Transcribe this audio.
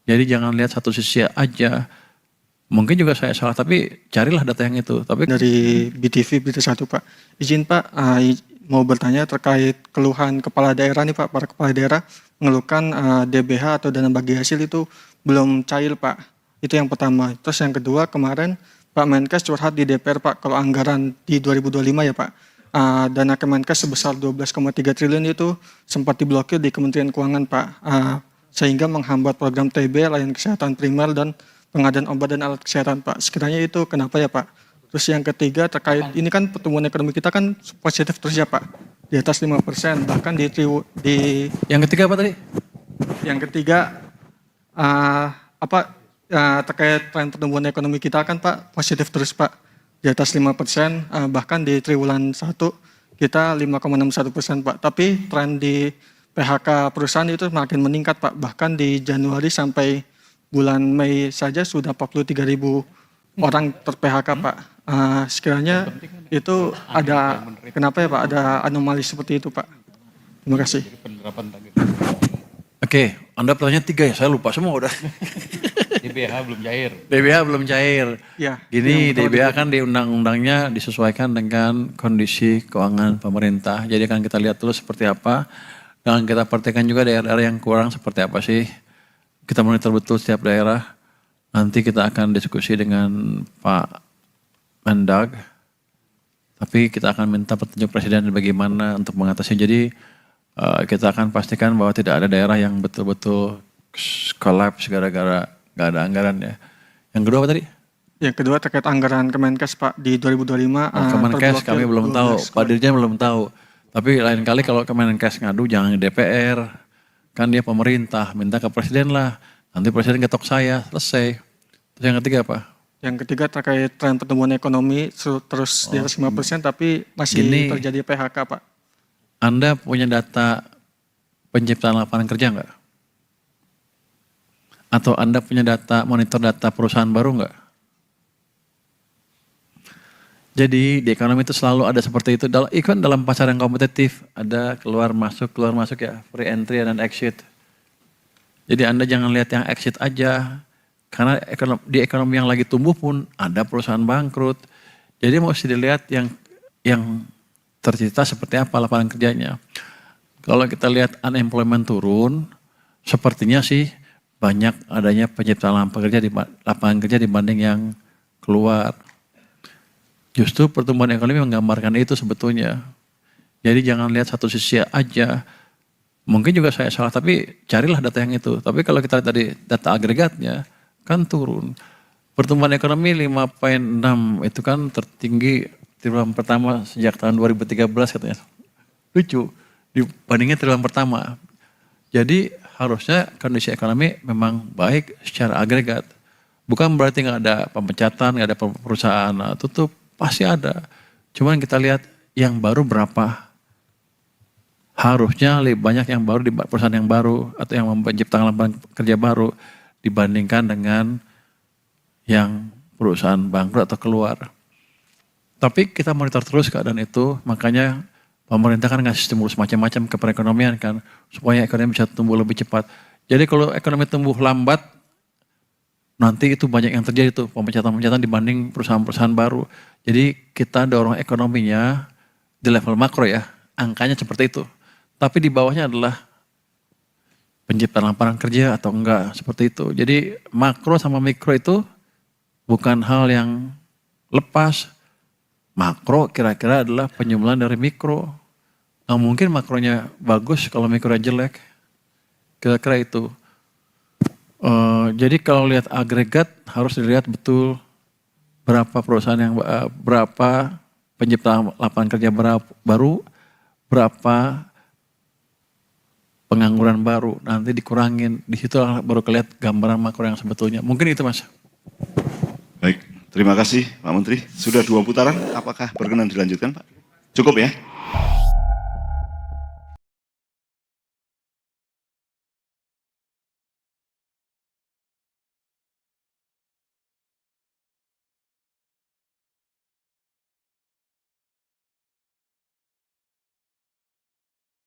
Jadi jangan lihat satu sisi aja. Mungkin juga saya salah, tapi carilah data yang itu. Tapi Dari BTV Berita 1 Pak. Izin Pak, mau bertanya terkait keluhan kepala daerah nih Pak. Para kepala daerah mengeluhkan DBH atau dana bagi hasil itu belum cair Pak. Itu yang pertama. Terus yang kedua, kemarin Pak Menkes curhat di DPR Pak, kalau anggaran di 2025 ya Pak, dana Kemenkes sebesar 12,3 triliun itu sempat diblokir di Kementerian Keuangan Pak, sehingga menghambat program TB, layanan kesehatan primer dan pengadaan obat dan alat kesehatan Pak. Sekiranya itu kenapa ya Pak? Terus yang ketiga terkait ini kan pertumbuhan ekonomi kita kan positif terus ya Pak, di atas 5%, bahkan di yang ketiga apa tadi? yang ketiga terkait tren pertumbuhan ekonomi kita kan Pak positif terus Pak, di atas 5%, bahkan di triwulan 1 kita 5,61% Pak. Tapi tren di PHK perusahaan itu makin meningkat Pak, bahkan di Januari sampai bulan Mei saja sudah 43.000 orang ter-PHK Pak. Sekiranya itu ada, kenapa ya Pak, ada anomali seperti itu Pak? Terima kasih. Oke, Anda pertanyaan 3 ya, saya lupa semua udah. DBH belum cair. DBH belum cair. Ya, Gini, DBH kan di undang-undangnya disesuaikan dengan kondisi keuangan pemerintah. Jadi kan kita lihat dulu seperti apa. Dan kita perhatikan juga daerah-daerah yang kurang seperti apa sih. Kita monitor betul setiap daerah. Nanti kita akan diskusi dengan Pak Mendag. Tapi kita akan minta petunjuk Presiden bagaimana untuk mengatasi. Jadi kita akan pastikan bahwa tidak ada daerah yang betul-betul kolaps gara-gara nggak ada anggaran ya. Yang kedua apa tadi? Yang kedua terkait anggaran Kemenkes Pak di 2025. Kemenkes kami belum tahu, Pak Dirjen belum tahu. Tapi lain kali kalau Kemenkes ngadu jangan di DPR. Kan dia pemerintah, minta ke Presiden lah. Nanti Presiden ketok saya, selesai. Terus yang ketiga apa? Yang ketiga terkait tren pertumbuhan ekonomi terus di atas 5%, tapi masih terjadi PHK Pak. Anda punya data penciptaan lapangan kerja nggak? Atau Anda punya data, monitor data perusahaan baru nggak? Jadi di ekonomi itu selalu ada seperti itu. Ikut dalam pasar yang kompetitif, ada keluar masuk ya, free entry dan exit. Jadi Anda jangan lihat yang exit aja, karena di ekonomi yang lagi tumbuh pun ada perusahaan bangkrut. Jadi mesti dilihat yang tercipta seperti apa lapangan kerjanya. Kalau kita lihat unemployment turun, sepertinya sih banyak adanya penciptaan lapangan kerja dibanding yang keluar. Justru pertumbuhan ekonomi menggambarkan itu sebetulnya. Jadi jangan lihat satu sisi aja. Mungkin juga saya salah, tapi carilah data yang itu. Tapi kalau kita lihat tadi data agregatnya, kan turun. Pertumbuhan ekonomi 5,6 itu kan tertinggi triwulan pertama sejak tahun 2013 katanya. Lucu, dibandingnya triwulan pertama. Jadi harusnya kondisi ekonomi memang baik secara agregat. Bukan berarti nggak ada pemecatan, nggak ada perusahaan tutup, pasti ada. Cuman kita lihat yang baru berapa. Harusnya lebih banyak yang baru di perusahaan yang baru atau yang menciptakan lapangan kerja baru dibandingkan dengan yang perusahaan bangkrut atau keluar. Tapi kita monitor terus keadaan itu, makanya pemerintah kan ngasih stimulus macam-macam ke perekonomian kan, supaya ekonomi bisa tumbuh lebih cepat. Jadi kalau ekonomi tumbuh lambat, nanti itu banyak yang terjadi tuh, pemecatan-pemecatan dibanding perusahaan-perusahaan baru. Jadi kita dorong ekonominya di level makro ya, angkanya seperti itu. Tapi di bawahnya adalah penciptaan lapangan kerja atau enggak, seperti itu. Jadi makro sama mikro itu bukan hal yang lepas. Makro kira-kira adalah penyumbulan dari mikro. Nggak mungkin makronya bagus kalau mikronya jelek. Kira-kira itu. Jadi kalau lihat agregat harus dilihat betul berapa perusahaan yang berapa penciptaan lapangan kerja baru, berapa pengangguran baru, nanti dikurangin. Di situ baru kelihatan gambaran makro yang sebetulnya. Mungkin itu Mas. Baik, terima kasih Pak Menteri. Sudah 2 putaran, apakah berkenan dilanjutkan Pak? Cukup ya?